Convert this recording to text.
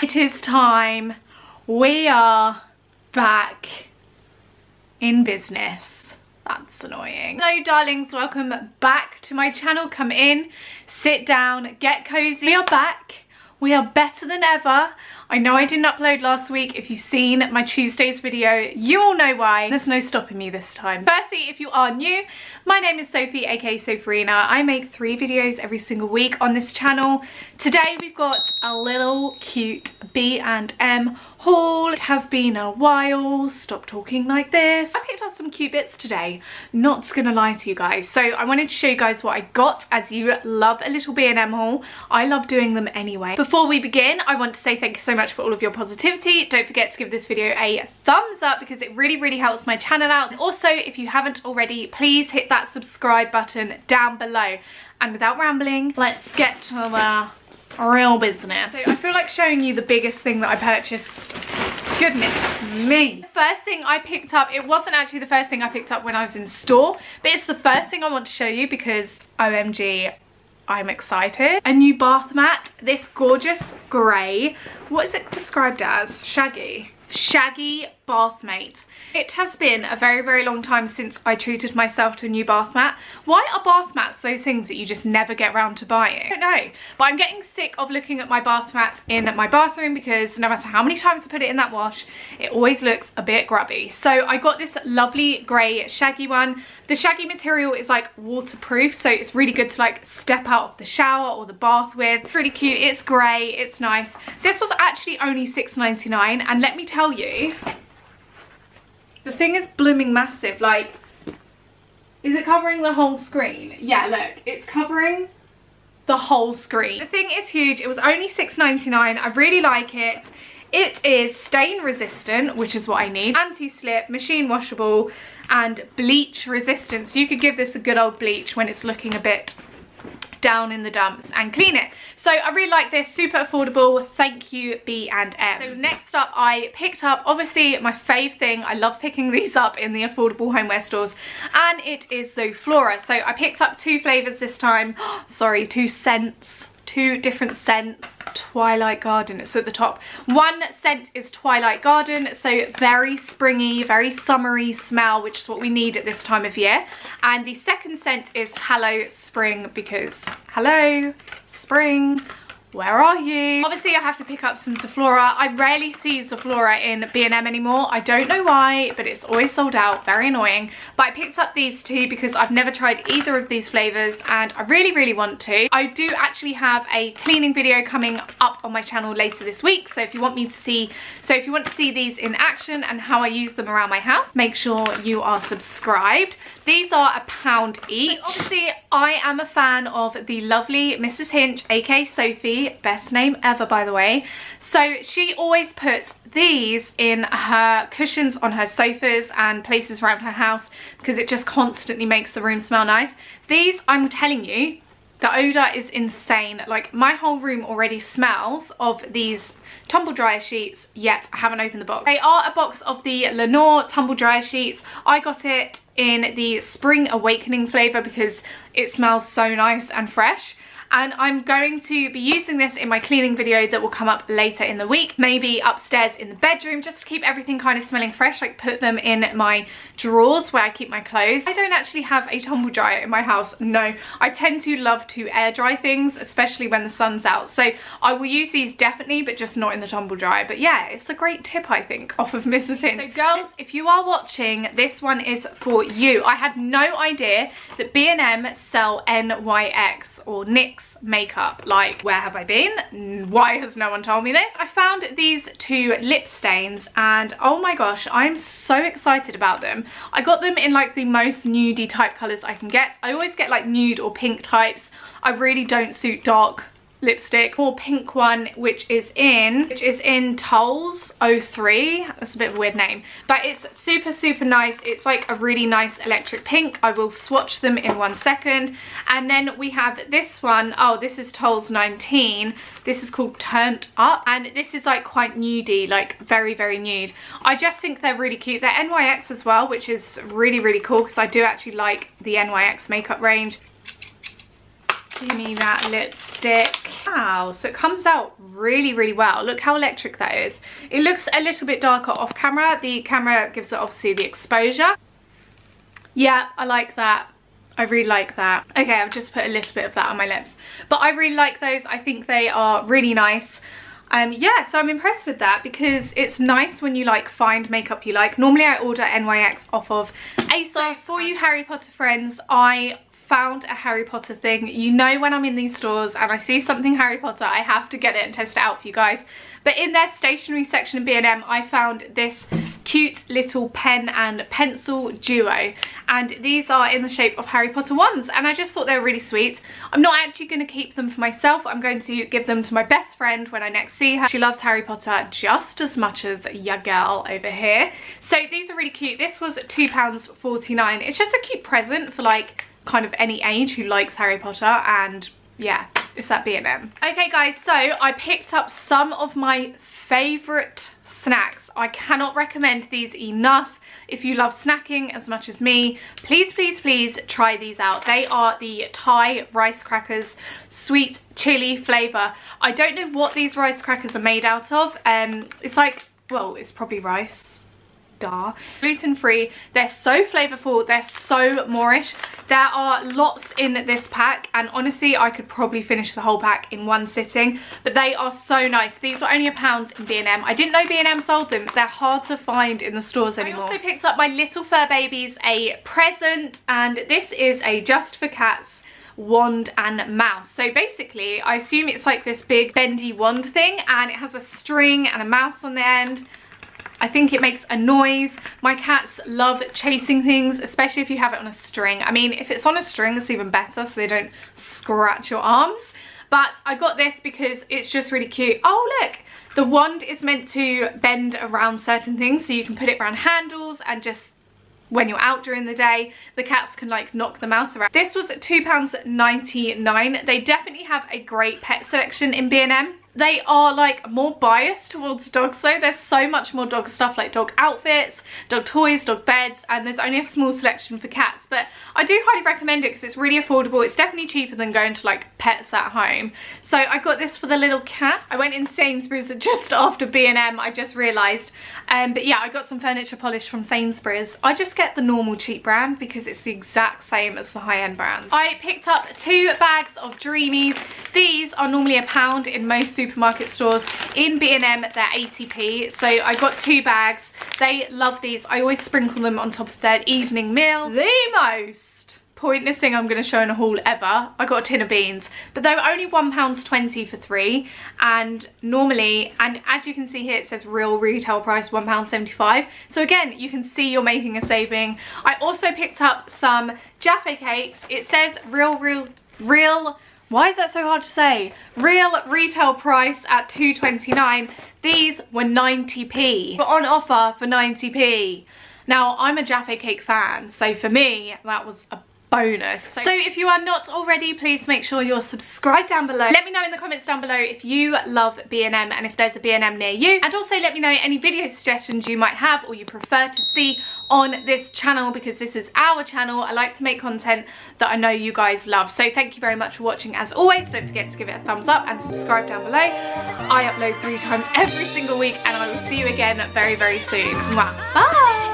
It is time. We are back in business. That's annoying. Hello darlings, welcome back to my channel. Come in, sit down, get cozy. We are back. We are better than ever. I know I didn't upload last week. If you've seen my Tuesdays video, you all know why. There's no stopping me this time. Firstly, if you are new, my name is Sophie, aka Sophrina. I make 3 videos every single week on this channel. Today we've got a little cute B&M haul. It has been a while. Stop talking like this. I picked up some cute bits today. Not gonna lie to you guys. So I wanted to show you guys what I got, as you love a little B&M haul. I love doing them anyway. Before we begin, I want to say thank you so much for all of your positivity. Don't forget to give this video a thumbs up because it really helps my channel out. And also, if you haven't already, please hit that subscribe button down below. And without rambling, let's get to the real business. So I feel like showing you the biggest thing that I purchased. Goodness me. The first thing I picked up, it wasn't actually the first thing I picked up when I was in store, but it's the first thing I want to show you because OMG, I'm excited. A new bath mat, this gorgeous grey, what is it described as? Shaggy bath mat. It has been a very long time since I treated myself to a new bath mat. Why are bath mats those things that you just never get around to buying? I don't know, but I'm getting sick of looking at my bath mat in my bathroom because no matter how many times I put it in that wash, it always looks a bit grubby. So I got this lovely grey shaggy one. The shaggy material is like waterproof, so it's really good to like step out of the shower or the bath with. It's really cute, it's grey, it's nice. This was actually only $6.99, and let me tell you, the thing is blooming massive. Like, is it covering the whole screen? Yeah, look, it's covering the whole screen. The thing is huge. It was only $6.99. I really like it. It is stain resistant, which is what I need. Anti-slip, machine washable, and bleach resistant. So you could give this a good old bleach when it's looking a bit down in the dumps and clean it. So I really like this, super affordable. Thank you, B&M. So next up, I picked up obviously my fave thing. I love picking these up in the affordable homeware stores, and it is Flora. So I picked up 2 flavors this time. Sorry, 2 scents, 2 different scents. Twilight Garden, it's at the top. One scent is Twilight Garden, so very springy, very summery smell, which is what we need at this time of year. And the second scent is Hello Spring, because hello spring, where are you? Obviously I have to pick up some Flora. I rarely see Flora in B&M anymore. I don't know why, but it's always sold out. Very annoying. But I picked up these 2 because I've never tried either of these flavours and I really want to. I do actually have a cleaning video coming up on my channel later this week. So if you want to see these in action and how I use them around my house, make sure you are subscribed. These are £1 each. Obviously I am a fan of the lovely Mrs. Hinge, aka Sophie. Best name ever, by the way. So she always puts these in her cushions on her sofas and places around her house because it just constantly makes the room smell nice. These, I'm telling you, the odour is insane. Like, my whole room already smells of these tumble dryer sheets, yet I haven't opened the box. They are a box of the Lenore tumble dryer sheets. I got it in the Spring Awakening flavour because it smells so nice and fresh. And I'm going to be using this in my cleaning video that will come up later in the week, maybe upstairs in the bedroom, just to keep everything kind of smelling fresh. Like, put them in my drawers where I keep my clothes. I don't actually have a tumble dryer in my house, no. I tend to love to air dry things, especially when the sun's out. So I will use these definitely, but just not in the tumble dryer. But yeah, it's a great tip, I think, off of Mrs. Hinge. So girls, if you are watching, this one is for you. I had no idea that B&M sell NYX or NYX makeup. Like, where have I been? Why has no one told me this? I found these 2 lip stains and oh my gosh, I'm so excited about them. I got them in like the most nudie type colours I can get. I always get like nude or pink types. I really don't suit dark lipstick. More pink one, which is in Tulls 03. That's a bit of a weird name, but it's super nice. It's like a really nice electric pink. I will swatch them in 1 second. And then we have this one. Oh, this is Tulls 19. This is called Turned Up, and this is like quite nudie, like very nude. I just think they're really cute. They're NYX as well, which is really cool because I do actually like the NYX makeup range. Give me that lipstick. Wow, so it comes out really, really well. Look how electric that is. It looks a little bit darker off camera. The camera gives it obviously the exposure. Yeah, I like that. I really like that. Okay, I've just put a little bit of that on my lips. But I really like those. I think they are really nice. Yeah, so I'm impressed with that because it's nice when you like find makeup you like. Normally I order NYX off of ASOS. So for you Harry Potter friends, I found a Harry Potter thing. You know, when I'm in these stores and I see something Harry Potter, I have to get it and test it out for you guys. But in their stationery section in B&M, I found this cute little pen and pencil duo, and these are in the shape of Harry Potter wands, and I just thought they were really sweet. I'm not actually going to keep them for myself. I'm going to give them to my best friend when I next see her. She loves Harry Potter just as much as your girl over here. So these are really cute. This was £2.49. It's just a cute present for like kind of any age who likes Harry Potter, and yeah, it's at B&M. Okay guys, so I picked up some of my favourite snacks. I cannot recommend these enough. If you love snacking as much as me, please, please, please try these out. They are the Thai rice crackers, sweet chili flavour. I don't know what these rice crackers are made out of. It's like, well, it's probably rice. Duh. Gluten-free. They're so flavorful. They're so Moorish. There are lots in this pack, and honestly I could probably finish the whole pack in one sitting, but they are so nice. These were only £1 in B&M. I didn't know B&M sold them. They're hard to find in the stores anymore. I also picked up my little fur babies a present, and this is a Just for Cats wand and mouse. So basically I assume it's like this big bendy wand thing, and it has a string and a mouse on the end. I think it makes a noise. My cats love chasing things, especially if you have it on a string. I mean, if it's on a string, it's even better so they don't scratch your arms. But I got this because it's just really cute. Oh, look, the wand is meant to bend around certain things, so you can put it around handles, and just when you're out during the day, the cats can like knock the mouse around. This was £2.99. They definitely have a great pet selection in B&M. They are like more biased towards dogs though. There's so much more dog stuff, like dog outfits, dog toys, dog beds, and there's only a small selection for cats. But I do highly recommend it because it's really affordable. It's definitely cheaper than going to like Pets at Home. So I got this for the little cat. I went in Sainsburys just after B&M, I just realised. But yeah, I got some furniture polish from Sainsburys. I just get the normal cheap brand because it's the exact same as the high-end brands. I picked up 2 bags of Dreamies. These are normally £1 in most supermarket stores. In B&M they're 80p, so I got 2 bags. They love these. I always sprinkle them on top of their evening meal. The most pointless thing I'm going to show in a haul ever. I got a tin of beans, but they were only £1.20 for 3, and normally, and as you can see here, it says real retail price £1.75. So again, you can see you're making a saving. I also picked up some Jaffa cakes. It says real why is that so hard to say? Real retail price at £2.29. These were 90p. But on offer for 90p. Now, I'm a Jaffa cake fan, so for me, that was a bonus. So if you are not already, please make sure you're subscribed down below. Let me know in the comments down below if you love B&M and if there's a B&M near you. And also let me know any video suggestions you might have or you prefer to see on this channel, because this is our channel. I like to make content that I know you guys love. So thank you very much for watching as always. Don't forget to give it a thumbs up and subscribe down below. I upload 3 times every single week, and I will see you again very, very soon. Mwah. Bye!